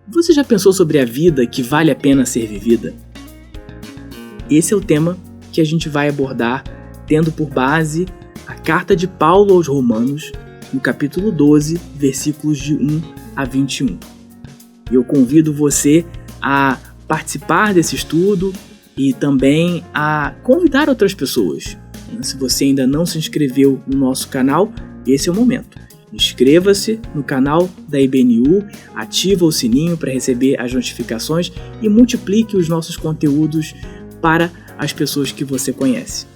Você já pensou sobre a vida que vale a pena ser vivida? Esse é o tema que a gente vai abordar, tendo por base a carta de Paulo aos Romanos, no capítulo 12, versículos de 1 a 21. Eu convido você a participar desse estudo e também a convidar outras pessoas. Se você ainda não se inscreveu no nosso canal, esse é o momento. Inscreva-se no canal da IBNU, ativa o sininho para receber as notificações e multiplique os nossos conteúdos para as pessoas que você conhece.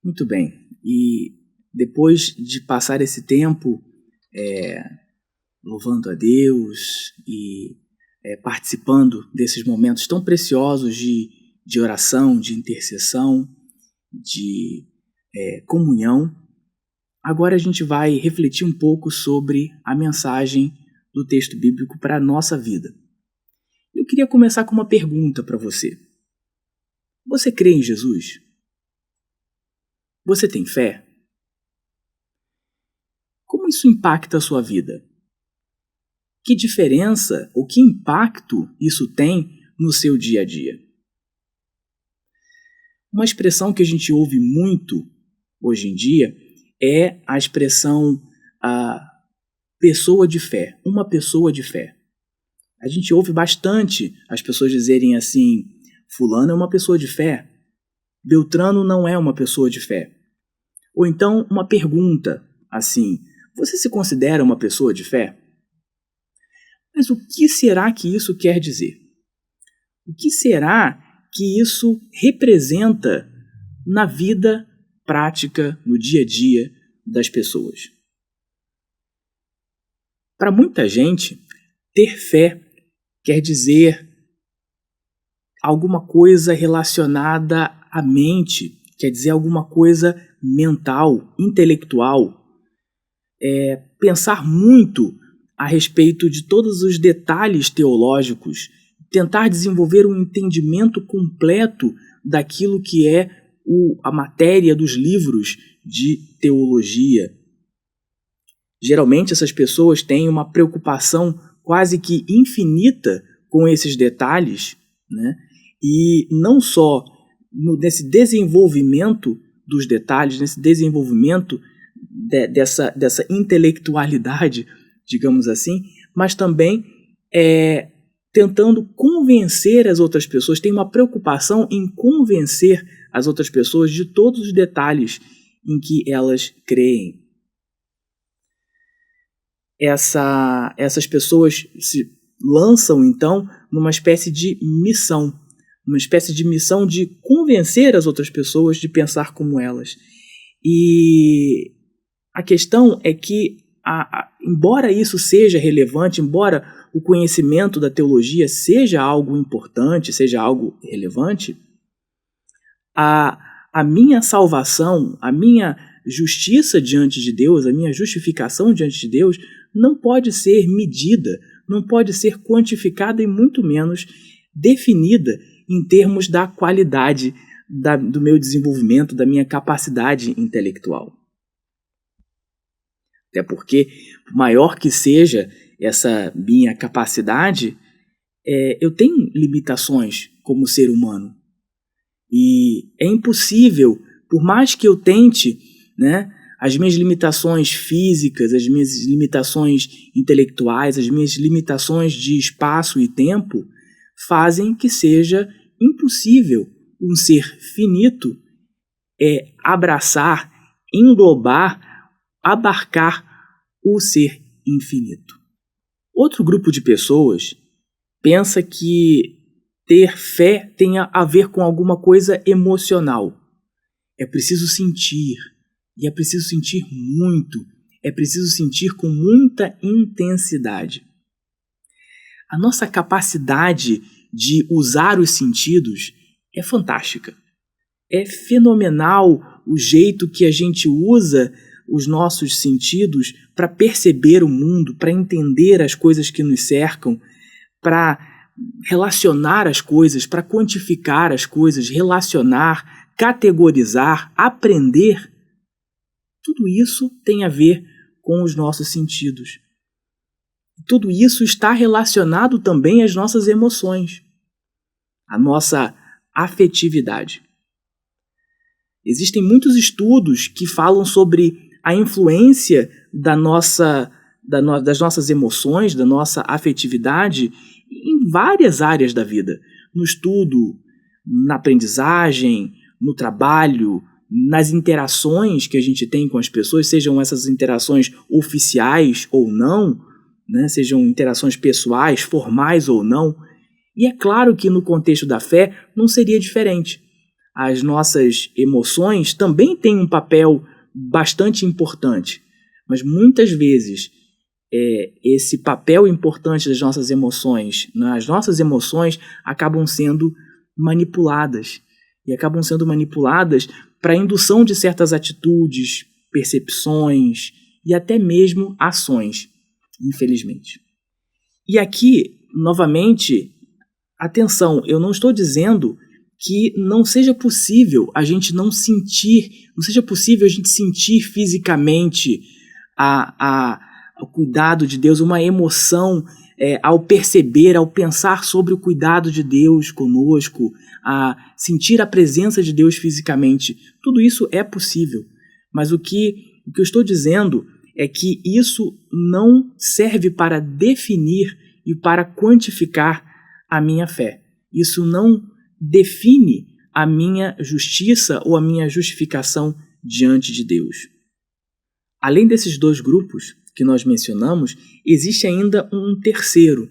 Muito bem, e depois de passar esse tempo louvando a Deus e participando desses momentos tão preciosos de oração, de intercessão, de comunhão, agora a gente vai refletir um pouco sobre a mensagem do texto bíblico para a nossa vida. Eu queria começar com uma pergunta para você. Você crê em Jesus? Você tem fé? Como isso impacta a sua vida? Que diferença ou que impacto isso tem no seu dia a dia? Uma expressão que a gente ouve muito hoje em dia é a expressão pessoa de fé, uma pessoa de fé. A gente ouve bastante as pessoas dizerem assim, fulano é uma pessoa de fé, Beltrano não é uma pessoa de fé. Ou então uma pergunta assim, você se considera uma pessoa de fé? Mas o que será que isso quer dizer? O que será que isso representa na vida prática, no dia a dia das pessoas? Para muita gente, ter fé quer dizer alguma coisa relacionada à mente, quer dizer alguma coisa mental, intelectual, pensar muito a respeito de todos os detalhes teológicos, tentar desenvolver um entendimento completo daquilo que é a matéria dos livros de teologia. Geralmente essas pessoas têm uma preocupação quase que infinita com esses detalhes, né? E não só nesse desenvolvimento dos detalhes, nesse desenvolvimento dessa intelectualidade, digamos assim, mas também tentando convencer as outras pessoas, tem uma preocupação em convencer as outras pessoas de todos os detalhes em que elas creem. Essas pessoas se lançam, então, numa espécie de missão de convencer as outras pessoas de pensar como elas. E a questão é que, embora isso seja relevante, embora o conhecimento da teologia seja algo importante, seja algo relevante, a minha salvação, a minha justiça diante de Deus, a minha justificação diante de Deus não pode ser medida, não pode ser quantificada e muito menos definida em termos da qualidade do meu desenvolvimento, da minha capacidade intelectual. Até porque, maior que seja essa minha capacidade, eu tenho limitações como ser humano. E é impossível, por mais que eu tente, né, as minhas limitações físicas, as minhas limitações intelectuais, as minhas limitações de espaço e tempo, fazem que seja impossível um ser finito abraçar, englobar, abarcar o ser infinito. Outro grupo de pessoas pensa que ter fé tenha a ver com alguma coisa emocional. É preciso sentir, e é preciso sentir muito, é preciso sentir com muita intensidade. A nossa capacidade de usar os sentidos é fantástica. É fenomenal o jeito que a gente usa os nossos sentidos para perceber o mundo, para entender as coisas que nos cercam, para relacionar as coisas, para quantificar as coisas, relacionar, categorizar, aprender, tudo isso tem a ver com os nossos sentidos. Tudo isso está relacionado também às nossas emoções, à nossa afetividade. Existem muitos estudos que falam sobre a influência das nossas emoções, da nossa afetividade em várias áreas da vida. No estudo, na aprendizagem, no trabalho, nas interações que a gente tem com as pessoas, sejam essas interações oficiais ou não, né? Sejam interações pessoais, formais ou não. E é claro que no contexto da fé não seria diferente. As nossas emoções também têm um papel bastante importante, mas muitas vezes esse papel importante das nossas emoções, as nossas emoções acabam sendo manipuladas, e acabam sendo manipuladas para a indução de certas atitudes, percepções e até mesmo ações, infelizmente. E aqui, novamente, atenção, eu não estou dizendo que não seja possível a gente sentir fisicamente o cuidado de Deus, uma emoção ao perceber, ao pensar sobre o cuidado de Deus conosco, a sentir a presença de Deus fisicamente. Tudo isso é possível, mas o que eu estou dizendo é que isso não serve para definir e para quantificar a minha fé. Isso não define a minha justiça ou a minha justificação diante de Deus. Além desses dois grupos que nós mencionamos, existe ainda um terceiro,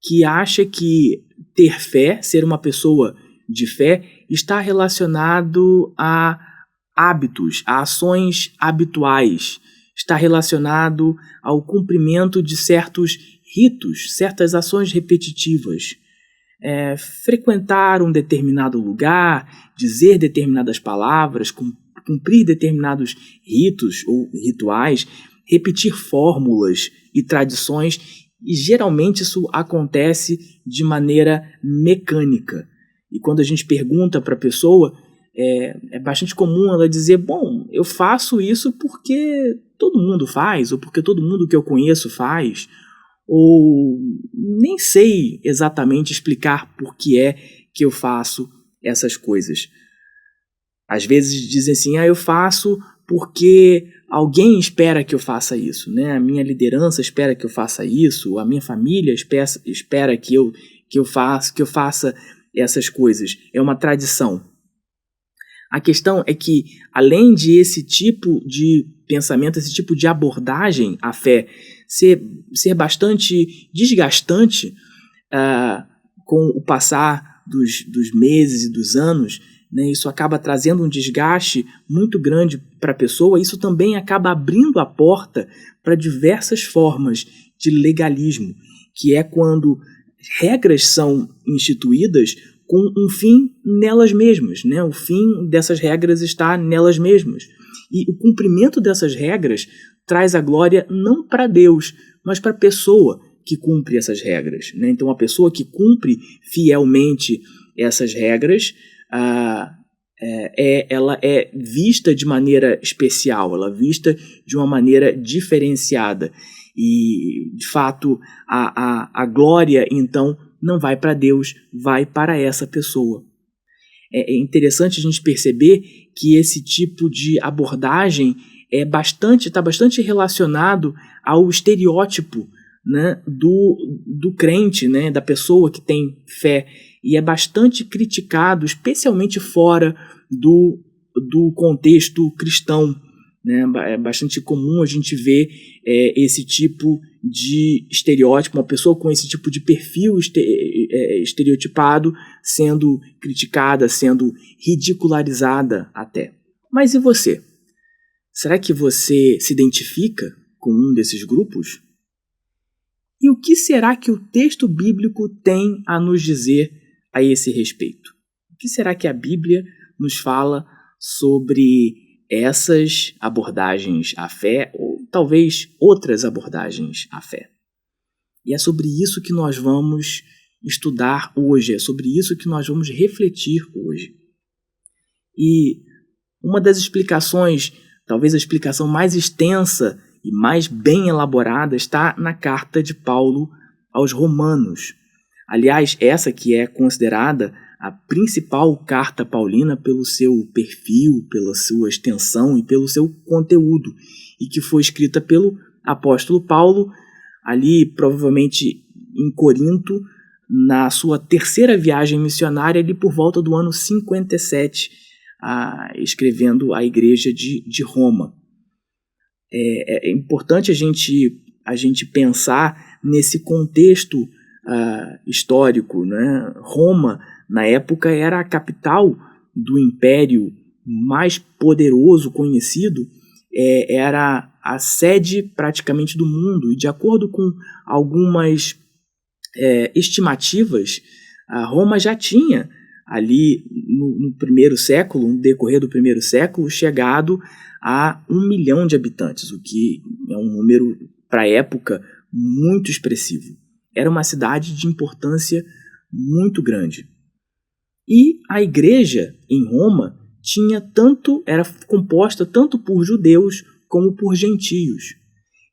que acha que ter fé, ser uma pessoa de fé, está relacionado a hábitos, a ações habituais, está relacionado ao cumprimento de certos ritos, certas ações repetitivas. Frequentar um determinado lugar, dizer determinadas palavras, cumprir determinados ritos ou rituais, repetir fórmulas e tradições, e geralmente isso acontece de maneira mecânica. E quando a gente pergunta para a pessoa, é bastante comum ela dizer, bom, eu faço isso porque todo mundo faz, ou porque todo mundo que eu conheço faz, ou nem sei exatamente explicar por que é que eu faço essas coisas. Às vezes dizem assim, eu faço porque alguém espera que eu faça isso, né? A minha liderança espera que eu faça isso, a minha família espera que eu faça essas coisas. É uma tradição. A questão é que, além de esse tipo de pensamento, esse tipo de abordagem à fé ser bastante desgastante com o passar dos meses e dos anos, né, isso acaba trazendo um desgaste muito grande para a pessoa, isso também acaba abrindo a porta para diversas formas de legalismo, que é quando regras são instituídas com um fim nelas mesmas, né? O fim dessas regras está nelas mesmas. E o cumprimento dessas regras traz a glória não para Deus, mas para a pessoa que cumpre essas regras, né? Então, a pessoa que cumpre fielmente essas regras, ela é vista de maneira especial, ela é vista de uma maneira diferenciada. E, de fato, a glória, então, não vai para Deus, vai para essa pessoa. É interessante a gente perceber que esse tipo de abordagem está bastante relacionado ao estereótipo, né, do crente, né, da pessoa que tem fé, e é bastante criticado, especialmente fora do contexto cristão. Né? É bastante comum a gente ver esse tipo de estereótipo, uma pessoa com esse tipo de perfil estereotipado sendo criticada, sendo ridicularizada até. Mas e você? Será que você se identifica com um desses grupos? E o que será que o texto bíblico tem a nos dizer a esse respeito? O que será que a Bíblia nos fala sobre essas abordagens à fé, ou talvez outras abordagens à fé? E é sobre isso que nós vamos estudar hoje, é sobre isso que nós vamos refletir hoje. E uma das explicações, talvez a explicação mais extensa e mais bem elaborada, está na carta de Paulo aos Romanos. Aliás, essa que é considerada a principal carta paulina pelo seu perfil, pela sua extensão e pelo seu conteúdo, e que foi escrita pelo apóstolo Paulo, ali provavelmente em Corinto, na sua terceira viagem missionária, ali por volta do ano 57, escrevendo à igreja de Roma. É importante a gente pensar nesse contexto histórico, né? Roma, na época, era a capital do império mais poderoso conhecido, era a sede praticamente do mundo, e de acordo com algumas estimativas, Roma já tinha ali no primeiro século, no decorrer do primeiro século, chegado a 1 milhão de habitantes, o que é um número, para a época, muito expressivo. Era uma cidade de importância muito grande. E a igreja em Roma era composta tanto por judeus como por gentios.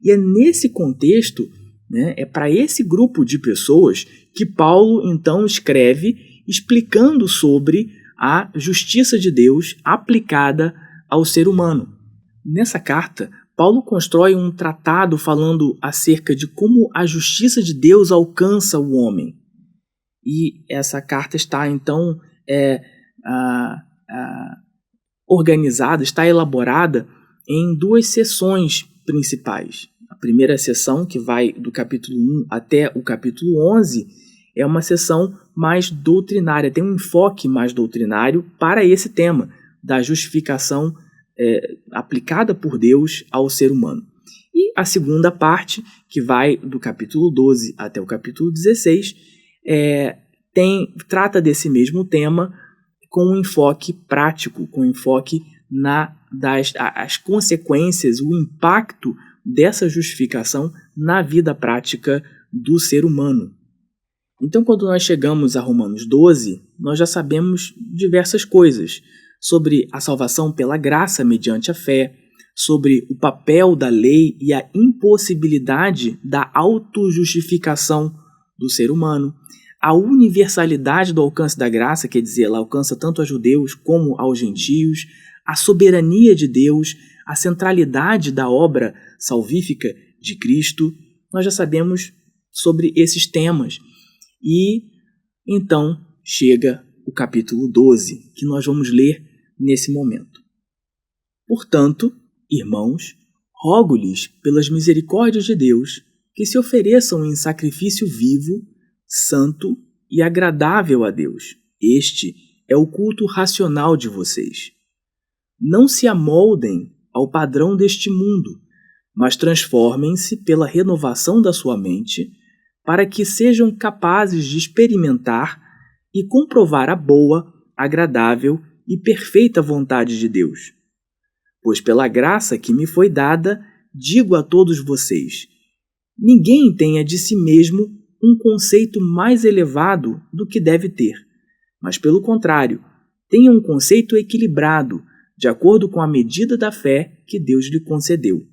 E é nesse contexto, né, é para esse grupo de pessoas que Paulo então escreve explicando sobre a justiça de Deus aplicada ao ser humano. Nessa carta, Paulo constrói um tratado falando acerca de como a justiça de Deus alcança o homem. E essa carta está, então, organizada, está elaborada em 2 seções principais. A primeira seção, que vai do capítulo 1 até o capítulo 11, é uma seção mais doutrinária, tem um enfoque mais doutrinário para esse tema da justificação aplicada por Deus ao ser humano. E a segunda parte, que vai do capítulo 12 até o capítulo 16, trata desse mesmo tema com um enfoque prático, com um enfoque das consequências, o impacto dessa justificação na vida prática do ser humano. Então, quando nós chegamos a Romanos 12, nós já sabemos diversas coisas sobre a salvação pela graça mediante a fé, sobre o papel da lei e a impossibilidade da autojustificação do ser humano, a universalidade do alcance da graça, quer dizer, ela alcança tanto a judeus como aos gentios, a soberania de Deus, a centralidade da obra salvífica de Cristo. Nós já sabemos sobre esses temas. E então chega o capítulo 12, que nós vamos ler nesse momento. Portanto, irmãos, rogo-lhes pelas misericórdias de Deus que se ofereçam em sacrifício vivo, santo e agradável a Deus. Este é o culto racional de vocês. Não se amoldem ao padrão deste mundo, mas transformem-se pela renovação da sua mente, para que sejam capazes de experimentar e comprovar a boa, agradável e perfeita vontade de Deus. Pois pela graça que me foi dada, digo a todos vocês, ninguém tenha de si mesmo um conceito mais elevado do que deve ter, mas pelo contrário, tenha um conceito equilibrado, de acordo com a medida da fé que Deus lhe concedeu.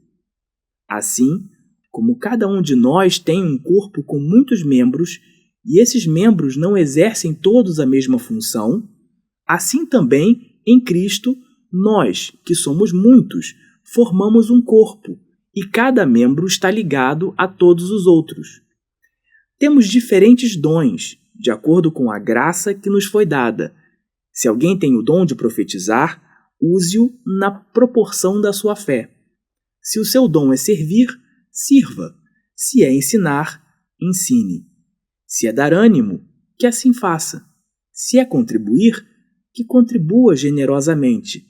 Assim, como cada um de nós tem um corpo com muitos membros, e esses membros não exercem todos a mesma função, assim também, em Cristo, nós, que somos muitos, formamos um corpo, e cada membro está ligado a todos os outros. Temos diferentes dons, de acordo com a graça que nos foi dada. Se alguém tem o dom de profetizar, use-o na proporção da sua fé. Se o seu dom é servir, sirva. Se é ensinar, ensine. Se é dar ânimo, que assim faça. Se é contribuir, que contribua generosamente.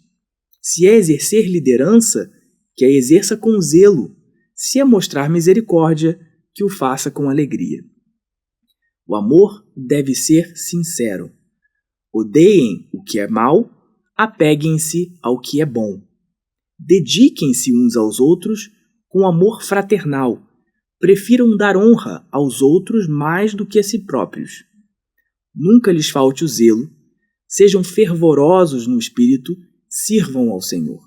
Se é exercer liderança, que a exerça com zelo. Se é mostrar misericórdia, que o faça com alegria. O amor deve ser sincero. Odeiem o que é mal, apeguem-se ao que é bom. Dediquem-se uns aos outros com amor fraternal. Prefiram dar honra aos outros mais do que a si próprios. Nunca lhes falte o zelo. Sejam fervorosos no espírito, sirvam ao Senhor.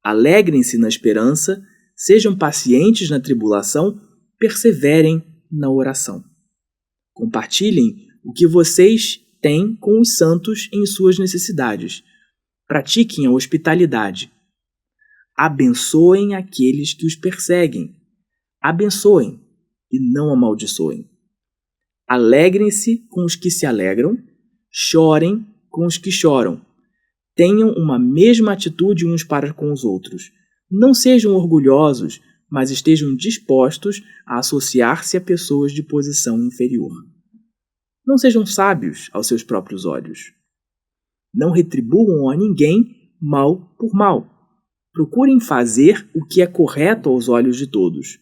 Alegrem-se na esperança, sejam pacientes na tribulação, perseverem na oração. Compartilhem o que vocês têm com os santos em suas necessidades. Pratiquem a hospitalidade. Abençoem aqueles que os perseguem. Abençoem e não amaldiçoem. Alegrem-se com os que se alegram, chorem com os que choram. Tenham uma mesma atitude uns para com os outros. Não sejam orgulhosos, mas estejam dispostos a associar-se a pessoas de posição inferior. Não sejam sábios aos seus próprios olhos. Não retribuam a ninguém mal por mal. Procurem fazer o que é correto aos olhos de todos.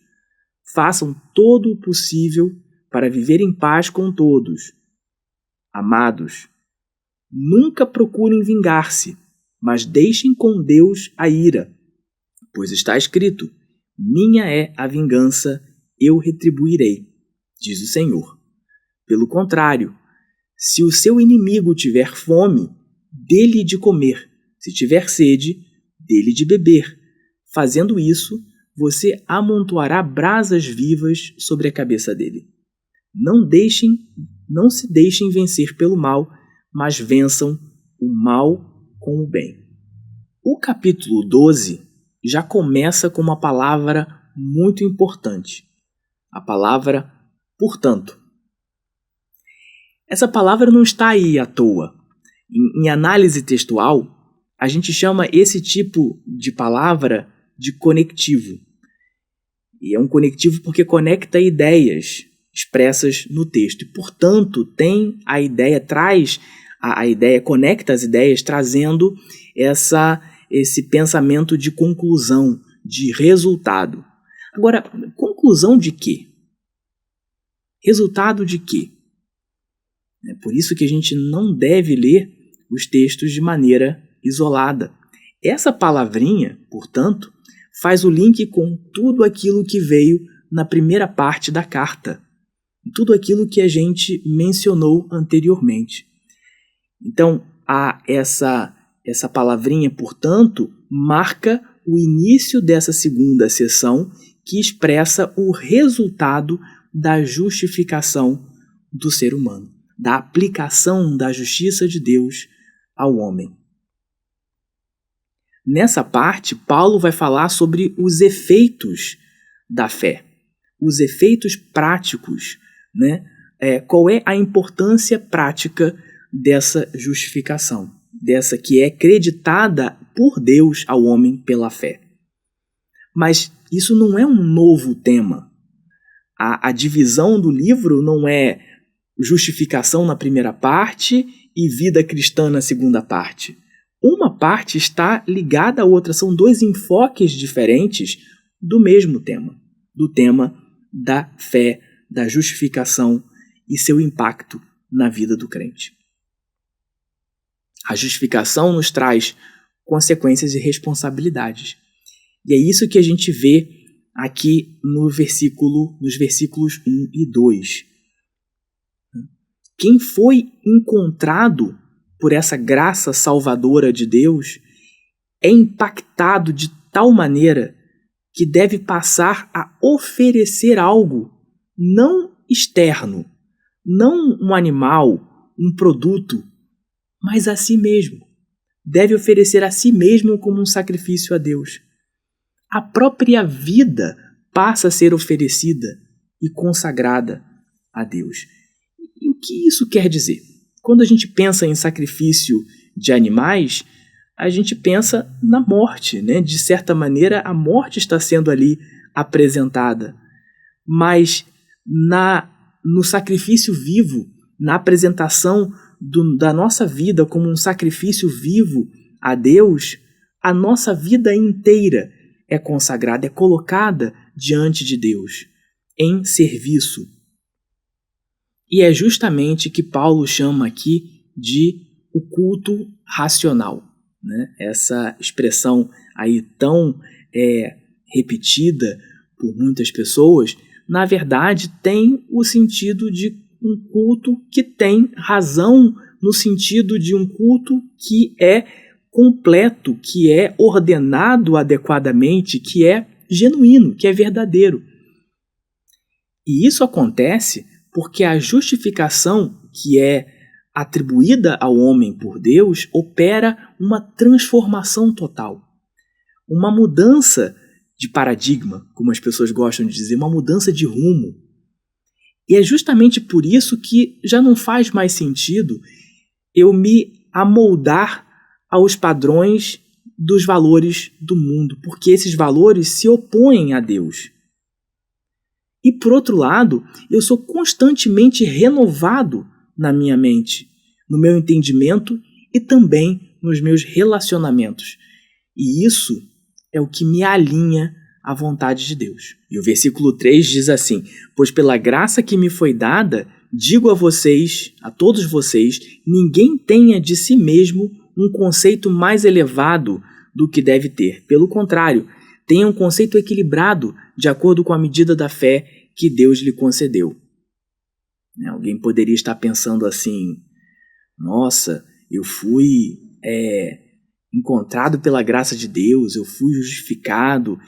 Façam todo o possível para viver em paz com todos. Amados, nunca procurem vingar-se, mas deixem com Deus a ira, pois está escrito: minha é a vingança, eu retribuirei, diz o Senhor. Pelo contrário, se o seu inimigo tiver fome, dê-lhe de comer, se tiver sede, dê-lhe de beber. Fazendo isso, você amontoará brasas vivas sobre a cabeça dele. Não se deixem vencer pelo mal, mas vençam o mal com o bem. O capítulo 12 já começa com uma palavra muito importante. A palavra portanto. Essa palavra não está aí à toa. Em análise textual, a gente chama esse tipo de palavra de conectivo. E é um conectivo porque conecta ideias expressas no texto. E, portanto, traz a ideia, conecta as ideias, trazendo esse pensamento de conclusão, de resultado. Agora, conclusão de quê? Resultado de quê? É por isso que a gente não deve ler os textos de maneira isolada. Essa palavrinha, portanto, faz o link com tudo aquilo que veio na primeira parte da carta, tudo aquilo que a gente mencionou anteriormente. Então, essa palavrinha, portanto, marca o início dessa segunda sessão que expressa o resultado da justificação do ser humano, da aplicação da justiça de Deus ao homem. Nessa parte, Paulo vai falar sobre os efeitos da fé, os efeitos práticos, né? Qual é a importância prática dessa justificação, dessa que é creditada por Deus ao homem pela fé. Mas isso não é um novo tema. A divisão do livro não é justificação na primeira parte e vida cristã na segunda parte. Uma parte está ligada à outra, são dois enfoques diferentes do mesmo tema, do tema da fé, da justificação e seu impacto na vida do crente. A justificação nos traz consequências e responsabilidades. E é isso que a gente vê aqui nos versículos 1 e 2. Quem foi encontrado por essa graça salvadora de Deus é impactado de tal maneira que deve passar a oferecer algo não externo, não um animal, um produto, mas a si mesmo. Deve oferecer a si mesmo como um sacrifício a Deus. A própria vida passa a ser oferecida e consagrada a Deus. E o que isso quer dizer? Quando a gente pensa em sacrifício de animais, a gente pensa na morte, né? De certa maneira, a morte está sendo ali apresentada. Mas no sacrifício vivo, na apresentação da nossa vida como um sacrifício vivo a Deus, a nossa vida inteira é consagrada, é colocada diante de Deus, em serviço. E é justamente que Paulo chama aqui de o culto racional, né? Essa expressão aí tão repetida por muitas pessoas, na verdade tem o sentido de um culto que tem razão no sentido de um culto que é completo, que é ordenado adequadamente, que é genuíno, que é verdadeiro. E isso acontece porque a justificação que é atribuída ao homem por Deus opera uma transformação total, uma mudança de paradigma, como as pessoas gostam de dizer, uma mudança de rumo. E é justamente por isso que já não faz mais sentido eu me amoldar aos padrões dos valores do mundo, porque esses valores se opõem a Deus. E, por outro lado, eu sou constantemente renovado na minha mente, no meu entendimento e também nos meus relacionamentos. E isso é o que me alinha à vontade de Deus. E o versículo 3 diz assim: pois pela graça que me foi dada, digo a vocês, a todos vocês, ninguém tenha de si mesmo um conceito mais elevado do que deve ter. Pelo contrário, tenha um conceito equilibrado de acordo com a medida da fé que Deus lhe concedeu. Alguém poderia estar pensando assim: nossa, eu fui encontrado pela graça de Deus, eu fui justificado,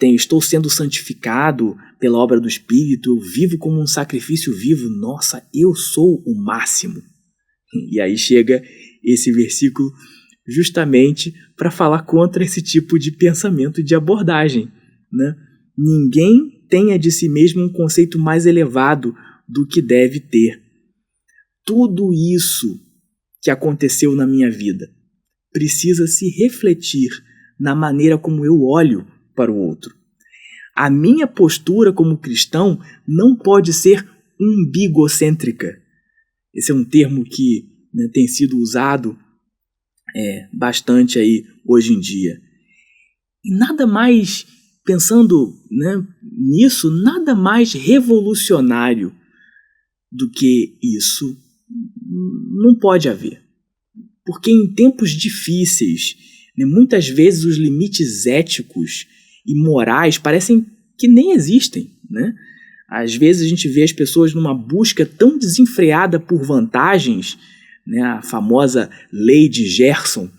estou sendo santificado pela obra do Espírito, eu vivo como um sacrifício vivo, nossa, eu sou o máximo. E aí chega esse versículo justamente para falar contra esse tipo de pensamento e de abordagem, né? Ninguém tenha de si mesmo um conceito mais elevado do que deve ter. Tudo isso que aconteceu na minha vida precisa se refletir na maneira como eu olho para o outro. A minha postura como cristão não pode ser umbigocêntrica. Esse é um termo que tem sido usado bastante aí hoje em dia. E nada mais, pensando nisso, nada mais revolucionário do que isso não pode haver. Porque em tempos difíceis, muitas vezes os limites éticos e morais parecem que nem existem, né? Às vezes a gente vê as pessoas numa busca tão desenfreada por vantagens, a famosa lei de Gerson,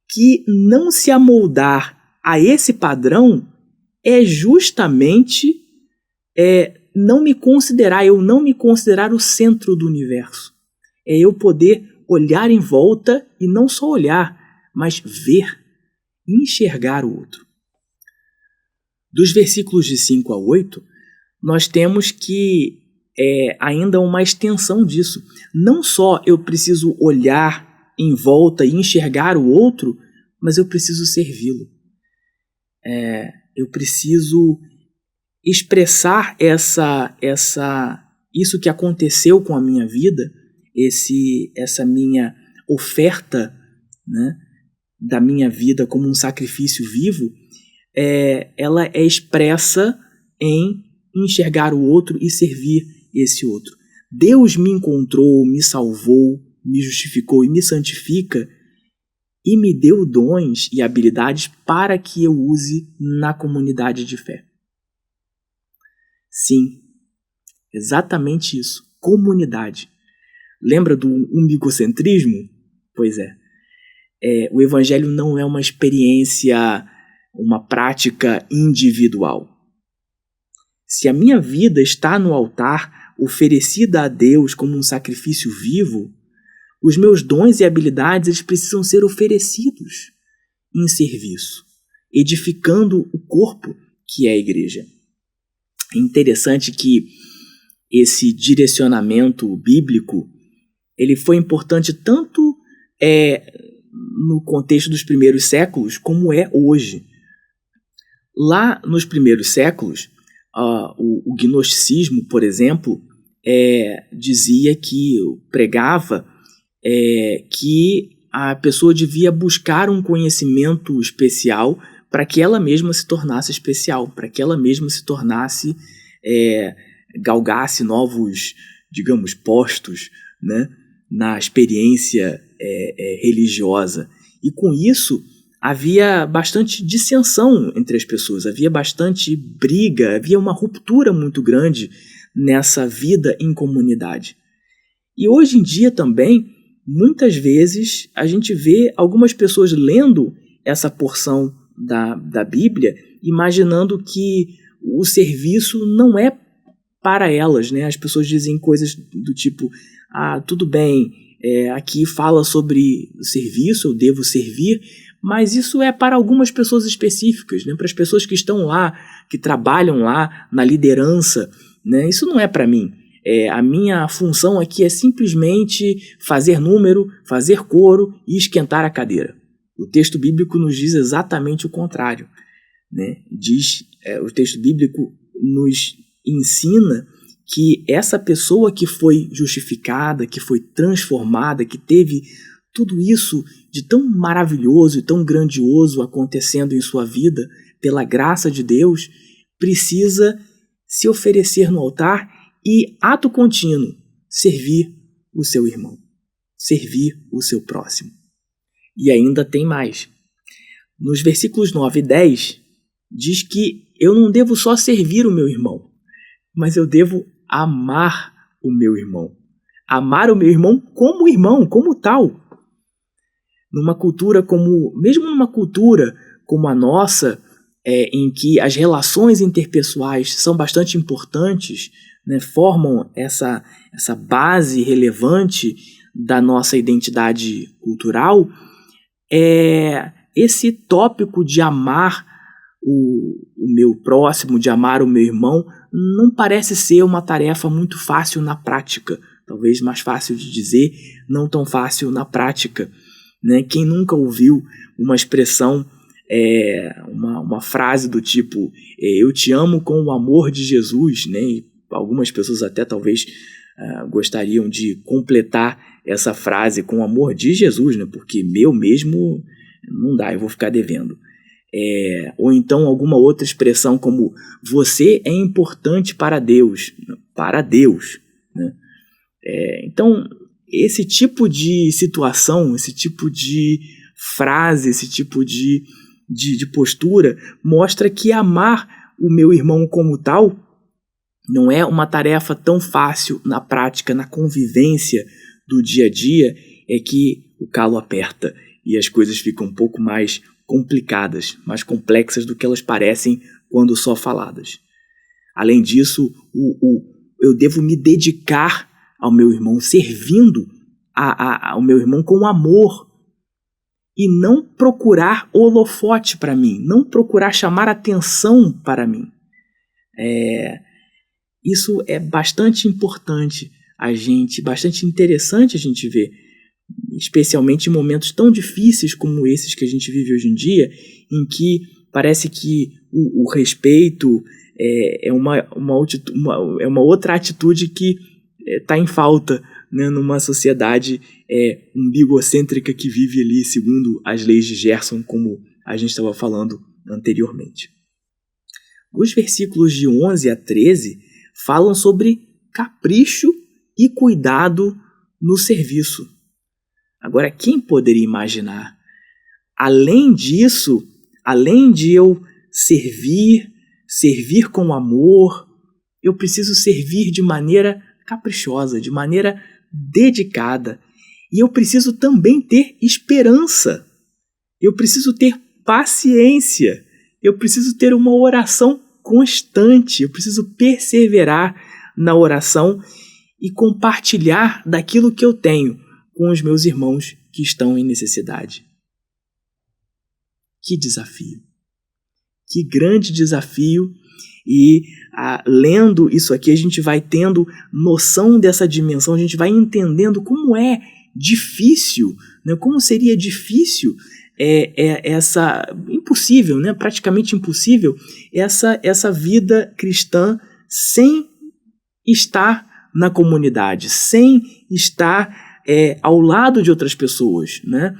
que não se amoldar a esse padrão é justamente eu não me considerar o centro do universo. É eu poder olhar em volta e não só olhar, mas ver, enxergar o outro. Dos versículos de 5 a 8, nós temos que ainda uma extensão disso. Não só eu preciso olhar em volta e enxergar o outro, mas eu preciso servi-lo. Eu preciso expressar isso que aconteceu com a minha vida, essa minha oferta, da minha vida como um sacrifício vivo, ela é expressa em enxergar o outro e servir esse outro. Deus me encontrou, me salvou, me justificou e me santifica e me deu dons e habilidades para que eu use na comunidade de fé. Sim, exatamente isso, comunidade. Lembra do umbigocentrismo? Pois é. O evangelho não é uma experiência, uma prática individual. Se a minha vida está no altar, oferecida a Deus como um sacrifício vivo, os meus dons e habilidades eles precisam ser oferecidos em serviço, edificando o corpo que é a igreja. É interessante que esse direcionamento bíblico ele foi importante tanto no contexto dos primeiros séculos como é hoje. Lá nos primeiros séculos, o gnosticismo, por exemplo, dizia que pregava que a pessoa devia buscar um conhecimento especial para que ela mesma se tornasse especial, para que ela mesma se tornasse, galgasse novos, digamos, postos, na experiência religiosa. E com isso havia bastante dissensão entre as pessoas, havia bastante briga, havia uma ruptura muito grande nessa vida em comunidade. E hoje em dia também, muitas vezes, a gente vê algumas pessoas lendo essa porção da Bíblia, imaginando que o serviço não é para elas, né? As pessoas dizem coisas do tipo, tudo bem, aqui fala sobre serviço, eu devo servir, mas isso é para algumas pessoas específicas, né? Para as pessoas que estão lá, que trabalham lá na liderança, né? Isso não é para mim. A minha função aqui é simplesmente fazer número, fazer coro e esquentar a cadeira. O texto bíblico nos diz exatamente o contrário, né? O texto bíblico nos ensina que essa pessoa que foi justificada, que foi transformada, que teve tudo isso de tão maravilhoso e tão grandioso acontecendo em sua vida, pela graça de Deus, precisa se oferecer no altar e, ato contínuo, servir o seu irmão, servir o seu próximo. E ainda tem mais. Nos versículos 9 e 10, diz que eu não devo só servir o meu irmão, mas eu devo amar o meu irmão. Amar o meu irmão, como tal. Mesmo numa cultura como a nossa, em que as relações interpessoais são bastante importantes, né, formam essa base relevante da nossa identidade cultural, esse tópico de amar o meu próximo, de amar o meu irmão, não parece ser uma tarefa muito fácil na prática. Talvez mais fácil de dizer, não tão fácil na prática, né? Quem nunca ouviu uma expressão, uma frase do tipo, eu te amo com o amor de Jesus, né? E algumas pessoas até talvez gostariam de completar essa frase com o amor de Jesus, né? Porque meu mesmo não dá, eu vou ficar devendo. Ou então alguma outra expressão como você é importante para Deus, né? Então, esse tipo de situação, esse tipo de frase, esse tipo de postura mostra que amar o meu irmão como tal não é uma tarefa tão fácil na prática, na convivência do dia a dia, é que o calo aperta e as coisas ficam um pouco mais complicadas, mais complexas do que elas parecem quando só faladas. Além disso, eu devo me dedicar ao meu irmão, servindo ao meu irmão com amor, e não procurar holofote para mim, não procurar chamar atenção para mim. Isso é bastante importante bastante interessante a gente ver, especialmente em momentos tão difíceis como esses que a gente vive hoje em dia, em que parece que o respeito é uma outra atitude que está em falta, né, numa sociedade umbigocêntrica que vive ali segundo as leis de Gerson, como a gente estava falando anteriormente. Os versículos de 11 a 13 falam sobre capricho e cuidado no serviço. Agora, quem poderia imaginar? Além disso, além de eu servir com amor, eu preciso servir de maneira caprichosa, de maneira dedicada. E eu preciso também ter esperança. Eu preciso ter paciência. Eu preciso ter uma oração constante. Eu preciso perseverar na oração e compartilhar daquilo que eu tenho com os meus irmãos que estão em necessidade. Que desafio! Que grande desafio! E lendo isso aqui, a gente vai tendo noção dessa dimensão, a gente vai entendendo como é difícil, né? Como seria difícil impossível, né? Praticamente impossível, essa vida cristã sem estar na comunidade, sem estar ao lado de outras pessoas, né?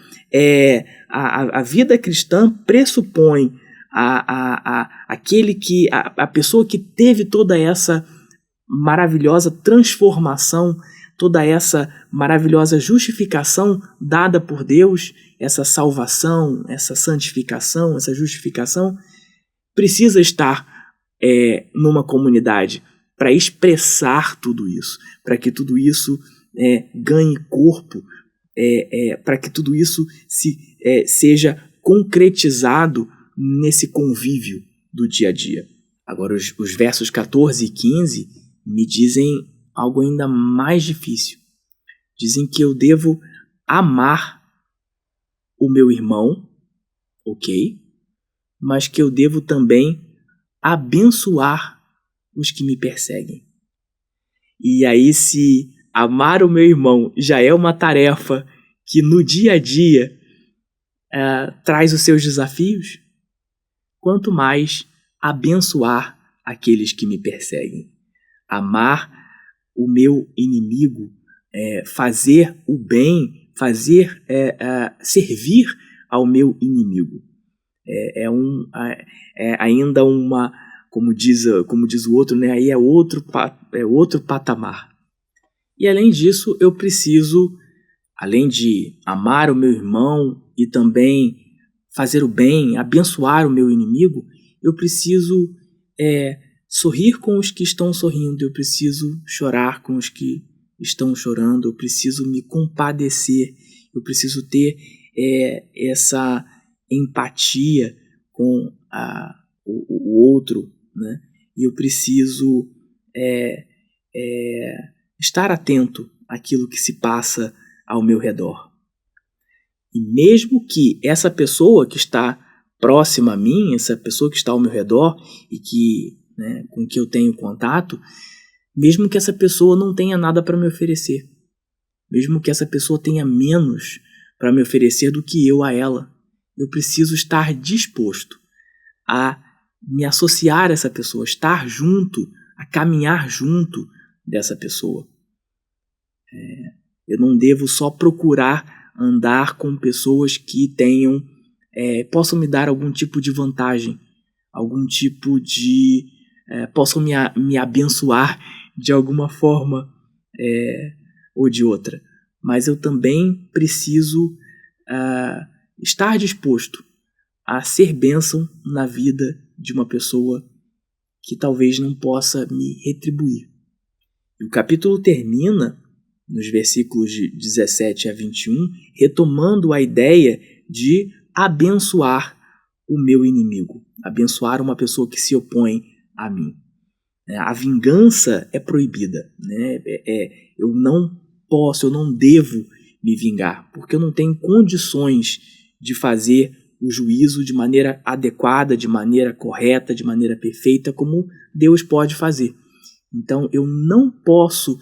A vida cristã pressupõe a pessoa que teve toda essa maravilhosa transformação, toda essa maravilhosa justificação dada por Deus, essa salvação, essa santificação, essa justificação, precisa estar numa comunidade para expressar tudo isso, para que tudo isso ganhe corpo, para que tudo isso seja concretizado nesse convívio do dia a dia. Agora, os versos 14 e 15 me dizem algo ainda mais difícil. Dizem que eu devo amar o meu irmão, ok? Mas que eu devo também abençoar os que me perseguem. E aí, se amar o meu irmão já é uma tarefa que no dia a dia traz os seus desafios, quanto mais abençoar aqueles que me perseguem. Amar o meu inimigo, fazer o bem, servir ao meu inimigo. Ainda uma, como diz o outro, né? Aí é outro patamar. E além disso, eu preciso, além de amar o meu irmão e também fazer o bem, abençoar o meu inimigo, eu preciso sorrir com os que estão sorrindo, eu preciso chorar com os que estão chorando, eu preciso me compadecer, eu preciso ter essa empatia com o outro, né? E eu preciso estar atento àquilo que se passa ao meu redor. E mesmo que essa pessoa que está próxima a mim, essa pessoa que está ao meu redor e com que eu tenho contato, mesmo que essa pessoa não tenha nada para me oferecer, mesmo que essa pessoa tenha menos para me oferecer do que eu a ela, eu preciso estar disposto a me associar a essa pessoa, estar junto, a caminhar junto dessa pessoa. Eu não devo só procurar andar com pessoas que possam me dar algum tipo de vantagem, algum tipo de... possam me abençoar de alguma forma ou de outra. Mas eu também preciso estar disposto a ser bênção na vida de uma pessoa que talvez não possa me retribuir. E o capítulo termina nos versículos de 17 a 21, retomando a ideia de abençoar o meu inimigo, abençoar uma pessoa que se opõe a mim. A vingança é proibida, né? Eu não posso, eu não devo me vingar, porque eu não tenho condições de fazer o juízo de maneira adequada, de maneira correta, de maneira perfeita, como Deus pode fazer. Então eu não posso,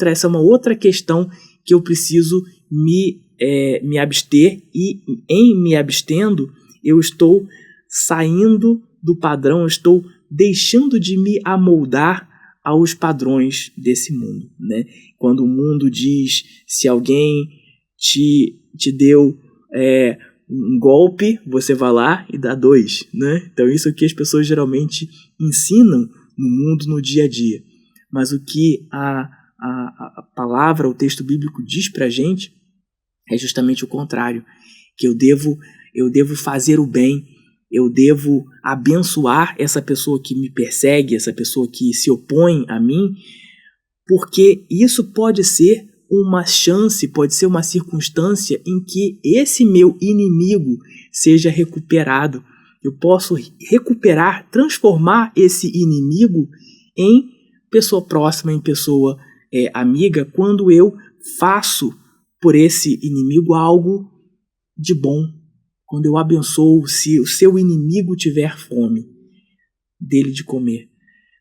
essa é uma outra questão que eu preciso me abster, e em me abstendo eu estou saindo do padrão, eu estou deixando de me amoldar aos padrões desse mundo, né? Quando o mundo diz, se alguém te deu um golpe, você vai lá e dá 2, né? Então isso é o que as pessoas geralmente ensinam no mundo, no dia a dia. Mas o que a palavra, o texto bíblico diz pra gente é justamente o contrário, que eu devo fazer o bem, eu devo abençoar essa pessoa que me persegue, essa pessoa que se opõe a mim, porque isso pode ser uma chance, pode ser uma circunstância em que esse meu inimigo seja recuperado. Eu posso recuperar, transformar esse inimigo em pessoa próxima, em pessoa amiga, quando eu faço por esse inimigo algo de bom. Quando eu abençoo, se o seu inimigo tiver fome, dele de comer,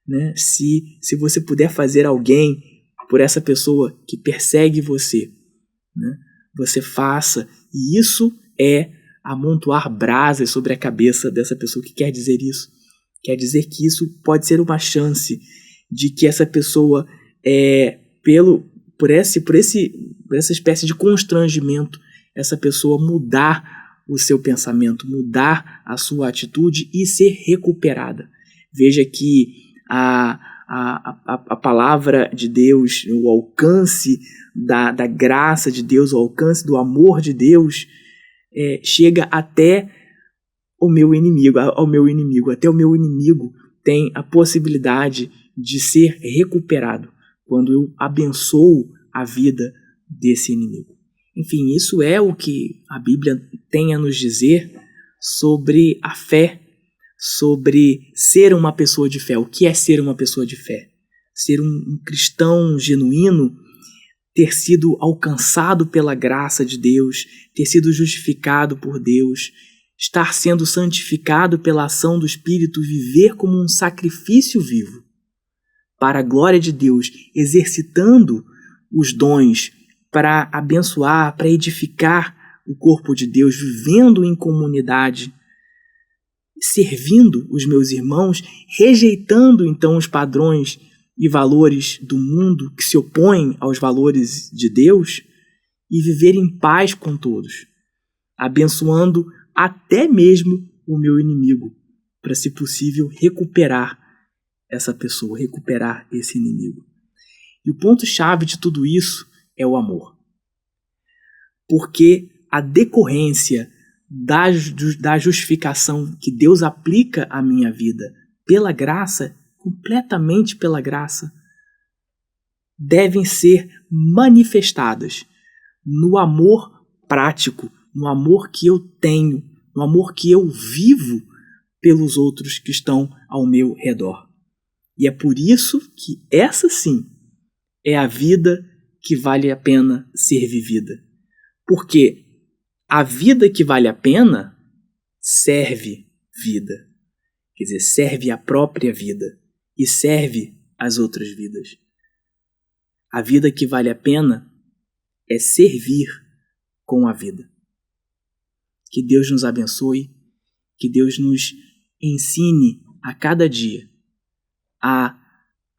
né? Se você puder fazer alguém por essa pessoa que persegue você, né? Você faça, e isso é amontoar brasas sobre a cabeça dessa pessoa. O que quer dizer isso? Quer dizer que isso pode ser uma chance de que essa pessoa, por essa espécie de constrangimento, essa pessoa mudar o seu pensamento, mudar a sua atitude e ser recuperada. Veja que a palavra de Deus, o alcance da graça de Deus, o alcance do amor de Deus, chega até o meu inimigo, até o meu inimigo tem a possibilidade de ser recuperado quando eu abençoo a vida desse inimigo. Enfim, isso é o que a Bíblia tem a nos dizer sobre a fé, sobre ser uma pessoa de fé. O que é ser uma pessoa de fé? Ser um cristão genuíno, ter sido alcançado pela graça de Deus, ter sido justificado por Deus, estar sendo santificado pela ação do Espírito, viver como um sacrifício vivo para a glória de Deus, exercitando os dons para abençoar, para edificar o corpo de Deus, vivendo em comunidade, servindo os meus irmãos, rejeitando então os padrões e valores do mundo que se opõem aos valores de Deus e viver em paz com todos, abençoando até mesmo o meu inimigo, para, se possível, recuperar essa pessoa, recuperar esse inimigo. E o ponto-chave de tudo isso é o amor. Porque a decorrência da justificação que Deus aplica à minha vida pela graça, completamente pela graça, devem ser manifestadas no amor prático, no amor que eu tenho, no amor que eu vivo pelos outros que estão ao meu redor. E é por isso que essa sim é a vida que vale a pena ser vivida. Porque a vida que vale a pena serve vida. Quer dizer, serve a própria vida e serve as outras vidas. A vida que vale a pena é servir com a vida. Que Deus nos abençoe, que Deus nos ensine a cada dia a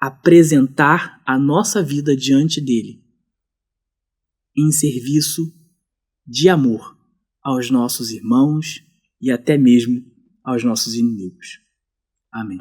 apresentar a nossa vida diante dele em serviço de amor aos nossos irmãos e até mesmo aos nossos inimigos. Amém.